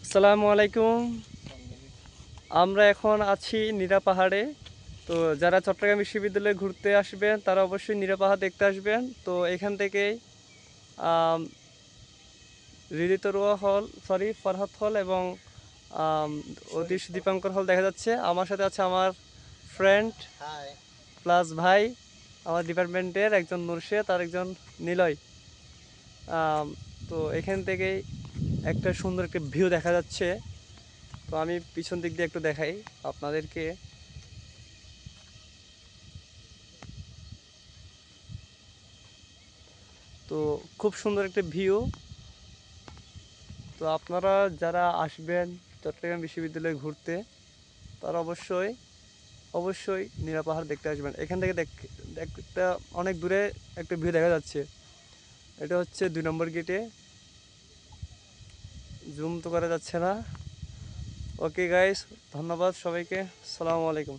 আসসালামু আলাইকুম। আমরা এখন আছি নীরা পাহাড়ে। তো যারা চট্টগ্রাম বিশ্ববিদ্যালয়ে ঘুরতে আসবেন তারা অবশ্যই নীরা পাহাড় দেখতে আসবেন। তো এখান থেকেই আম, রিদিতরুয়া হল, সরি ফরহাদ হল এবং আম, অতীশ দীপঙ্কর হল দেখা যাচ্ছে। আমার সাথে আছে আমার ফ্রেন্ড হাই। প্লাস ভাই, আমার ডিপার্টমেন্টের একজন নুরশেদ আর একজন নিলয়। আম, তো এখান থেকেই একটা সুন্দর একটা ভিউ দেখা যাচ্ছে। তো আমি পিছন দিক দিয়ে একটু দেখাই আপনাদেরকে। তো খুব সুন্দর একটা ভিউ। তো আপনারা যারা আসবেন চট্টগ্রাম বিশ্ববিদ্যালয়ে ঘুরতে তারা অবশ্যই অবশ্যই নীলা পাহাড় দেখতে আসবেন। এখান থেকে একটা অনেক দূরে একটা ভিউ দেখা যাচ্ছে। এটা হচ্ছে 2 নম্বর গেটে, জুম তো করা যাচ্ছে না। ওকে গাইস, ধন্যবাদ সবাইকে। আসসালামু আলাইকুম।